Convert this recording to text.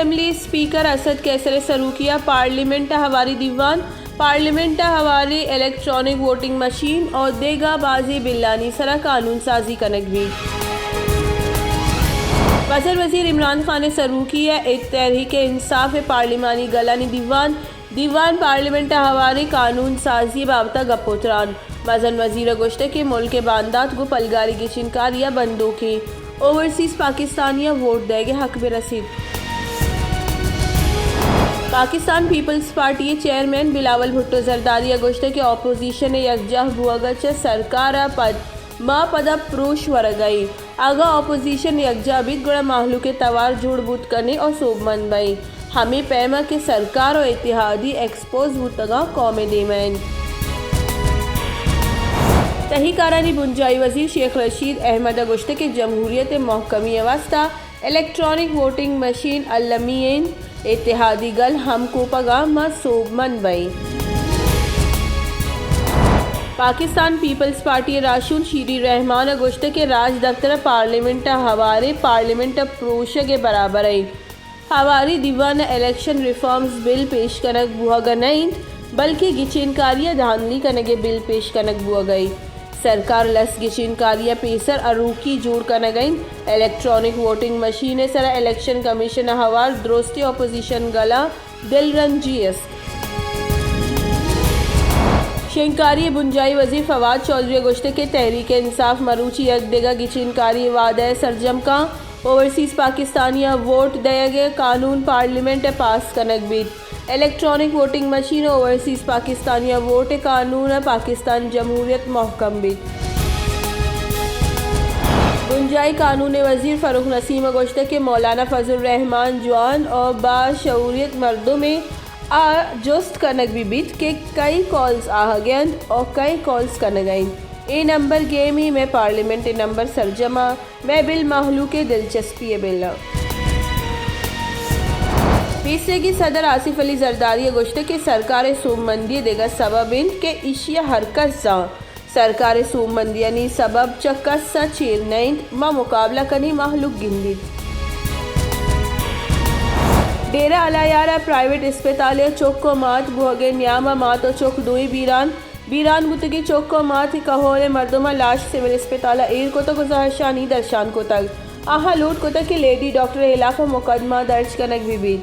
Assembly speaker Asad Qaiser सरूकिया parliament हवारी दीवान parliament हवारी electronic voting machine और देगा बाजी बिल्लानी सरा कानून साजी कनक भी वज़ीर इमरान खान सरूकिया एक तहरीक इंसाफ पार्लिमानी गलानी दीवान पार्लियामेंट हवारी कानून साजी बाबता गपोतरान वजन वजीर गोश्त के मुल्क बांदात गो पलगारी की चिनकारिया बंदूकी ओवरसीज पाकिस्तानिया वोट देंगे हक में रसीद। Pakistan peoples party chairman Bilawal Bhutto Zardari गोश्त के ऑपोजिशन यकजा बुआगच सरकार पद माँ पदा प्रोश वरगई आगा ऑपोजिशन यकजा बिद गुड़ा माहलू के तवार जुड़ बूत करने और सोबमंद बई हमें पैमा के सरकार और इतिहादी एक्सपोज बुतगा कौमे देमैन तहीकारानी बुंजाई वजीर शेख रशीद अहमद गोश्त के जमहूरियत महकमी वास्ता इलेक्ट्रॉनिक वोटिंग मशीन अल्लमीन इतिहादी गल हम कोपगा मा सोबमंद बई पाकिस्तान पीपल्स पार्टी राशुल शीरी रहमान गोश्त के राज दफ्तर पार्लियामेंट हवारे पार्लियामेंट प्रोश के बराबर आई हवारी दीवान इलेक्शन रिफॉर्म्स बिल पेश कनक बुआ नहीं बल्कि गिचिनकारिया धांधली कनगे बिल पेश कनक बुआ गई सरकार लस गिचिनकारिया पेसर अरूकी जोड़ कन गई इलेक्ट्रॉनिक वोटिंग मशीन सरा इलेक्शन कमीशन हवार द्रोस्ती ऑपोजिशन गला दिलरंजीस शिंकारी बुंजाई वजीर फवाद चौधरी गोश्त के तहरीक इंसाफ मरूची यकदेगा गिचिनकारी वादे सरजम का ओवरसीज पाकिस्तानिया वोट देगे कानून पार्लियामेंट पास कनक बीत इलेक्ट्रॉनिक वोटिंग मशीन ओवरसीज पाकिस्तानिया वोट कानून पाकिस्तान जमहूरियत महकम बीत गुंजाई कानून वजीर फ़ारूक नसीम गोश्त के मौलाना फजल रहमान जवान और बाशऊरियत मर्दों में जुस्त कनक भी बीत के कई कॉल्स आ गए और कई कॉल्स कन गई ए नंबर गेमी में पार्लियामेंट नंबर सरजमा में बिल माहलू के दिलचस्पी बिल पीसे की सदर आसिफ अली जरदारी गोश्त के सरकार सोमंदी देगा सबब इन के इशिया हरकत सा सरकार सोमंदी यानी सबब चक्कस सा चेर नहीं माँ मुकाबला कनी माहलूक गिंदी डेरा अलायारा प्राइवेट अस्पताल चौको मात बुहगे न्यामा मात और चौक दुई बीरान गुतगी चौको मात कहोरे मर्दमा लाश सिविल अस्पताल एर को तो गुजारशानी दर्शान को तक आहा लूट को तक की लेडी डॉक्टर इलाफा मुकदमा दर्ज कनक भी